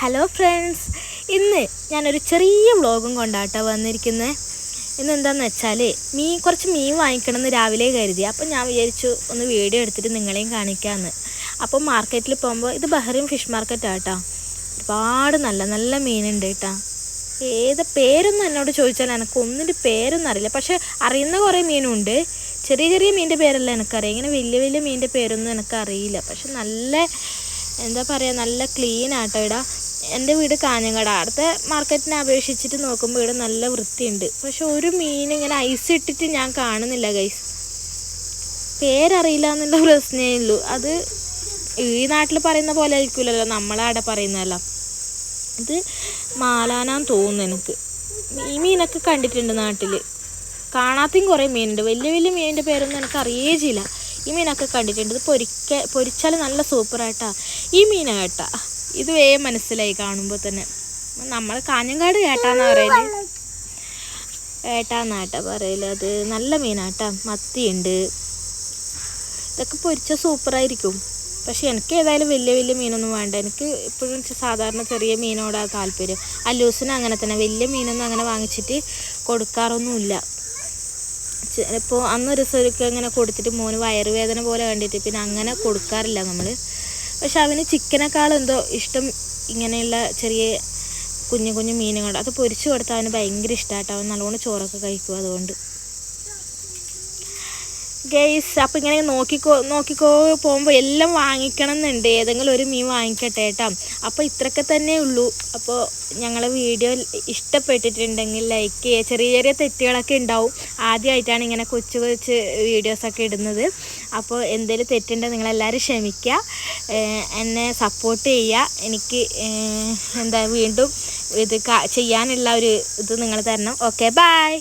Hello friends, ഇന്ന് ഞാനൊരു ചെറിയ വ്ളോഗും കൊണ്ടാട്ടോ വന്നിരിക്കുന്നത്. ഇന്നെന്താണെന്ന് വെച്ചാൽ കുറച്ച് മീൻ വാങ്ങിക്കണമെന്ന് രാവിലെ കരുതി. അപ്പോൾ ഞാൻ വിചാരിച്ചു ഒന്ന് വീഡിയോ എടുത്തിട്ട് നിങ്ങളെയും കാണിക്കാമെന്ന്. അപ്പോൾ മാർക്കറ്റിൽ പോകുമ്പോൾ ഇത് ബഹ്റൈൻ ഫിഷ് മാർക്കറ്റാണ് കേട്ടോ. ഒരുപാട് നല്ല നല്ല മീനുണ്ട് കേട്ടോ. പേരൊന്നും എന്നോട് ചോദിച്ചാൽ എനിക്ക് ഒന്നിൻ്റെ പേരൊന്നും അറിയില്ല, പക്ഷെ അറിയുന്ന കുറേ മീനുണ്ട്. ചെറിയ ചെറിയ മീനിൻ്റെ പേരെല്ലാം എനിക്കറിയാം, ഇങ്ങനെ വലിയ വലിയ മീനിൻ്റെ പേരൊന്നും എനിക്കറിയില്ല. പക്ഷെ നല്ല എന്താ പറയുക, നല്ല ക്ലീൻ ആട്ടോ ഇവിടെ. എൻ്റെ വീട് കാഞ്ഞങ്ങാട്. അടുത്ത മാർക്കറ്റിനെ അപേക്ഷിച്ചിട്ട് നോക്കുമ്പോൾ ഇവിടെ നല്ല വൃത്തിയുണ്ട്. പക്ഷെ ഒരു മീൻ ഇങ്ങനെ ഐസ് ഇട്ടിട്ട് ഞാൻ കാണുന്നില്ല ഗൈസ്. പേരറിയില്ല എന്നുള്ള പ്രശ്നമേ ഉള്ളൂ. അത് ഈ നാട്ടിൽ പറയുന്ന പോലെ ആയിരിക്കില്ലല്ലോ നമ്മളവിടെ പറയുന്നതല്ല. ഇത് മാലാനാന്ന് തോന്നുന്നു എനിക്ക്. ഈ മീനൊക്കെ കണ്ടിട്ടുണ്ട് നാട്ടിൽ. കാണാത്തയും കുറേ മീനുണ്ട്. വലിയ വലിയ മീനിൻ്റെ പേരൊന്നും എനിക്ക് അറിയേ ചെയ്യില്ല. ഈ മീനൊക്കെ കണ്ടിട്ടുണ്ട്. ഇത് പൊരിച്ചാൽ നല്ല സൂപ്പറായിട്ടാ ഈ മീനാണ് കേട്ടാ. ഇത് വേഗം മനസ്സിലായി കാണുമ്പോൾ തന്നെ. നമ്മൾ കാഞ്ഞങ്ങാട് ഏട്ടാന്നാ പറയല്, ഏട്ടാന്നാട്ടാ പറയല്. അത് നല്ല മീനാട്ടാ. മത്തിയുണ്ട്. ഇതൊക്കെ പൊരിച്ചാൽ സൂപ്പറായിരിക്കും. പക്ഷെ എനിക്ക് ഏതായാലും വലിയ വലിയ മീനൊന്നും വേണ്ട. എനിക്ക് ഇപ്പോഴും സാധാരണ ചെറിയ മീനോടാണ് താല്പര്യം. അല്ലൂസിന് അങ്ങനെ തന്നെ വലിയ മീനൊന്നും അങ്ങനെ വാങ്ങിച്ചിട്ട് കൊടുക്കാറൊന്നുമില്ല. ഇപ്പോൾ അന്നൊരു ദിവസമൊക്കെ ഇങ്ങനെ കൊടുത്തിട്ട് മോന് വയറുവേദന പോലെ കണ്ടിട്ട് പിന്നെ അങ്ങനെ കൊടുക്കാറില്ല നമ്മൾ. പക്ഷെ അവന് ചിക്കനേക്കാളും എന്തോ ഇഷ്ടം ഇങ്ങനെയുള്ള ചെറിയ കുഞ്ഞു കുഞ്ഞു മീനുകളുണ്ട്. അത് പൊരിച്ചു കൊടുത്താൽ അവന് ഭയങ്കര ഇഷ്ടമായിട്ടോ. അവൻ നല്ലോണം ചോറൊക്കെ കഴിക്കും. അതുകൊണ്ട് ഗൈസ്, അപ്പോൾ ഇങ്ങനെ നോക്കിക്കോ പോകുമ്പോൾ എല്ലാം വാങ്ങിക്കണം എന്നുണ്ട്. ഏതെങ്കിലും ഒരു മീൻ വാങ്ങിക്കട്ടെ കേട്ടോ. അപ്പോൾ ഇത്രയൊക്കെ തന്നെ ഉള്ളൂ. അപ്പോൾ ഞങ്ങളെ വീഡിയോ ഇഷ്ടപ്പെട്ടിട്ടുണ്ടെങ്കിൽ ലൈക്ക് ചെയ്യുക. ചെറിയ ചെറിയ തെറ്റുകളൊക്കെ ഉണ്ടാവും. ആദ്യമായിട്ടാണ് ഇങ്ങനെ കൊച്ചു കൊച്ചു വീഡിയോസൊക്കെ ഇടുന്നത്. അപ്പോൾ എന്തെങ്കിലും തെറ്റുണ്ടെങ്കിൽ നിങ്ങളെല്ലാവരും ക്ഷമിക്കുക, എന്നെ സപ്പോർട്ട് ചെയ്യുക. എനിക്ക് വീണ്ടും ഇത് ചെയ്യാനുള്ള ഒരു ഇത് നിങ്ങൾ തരണം. Okay, by.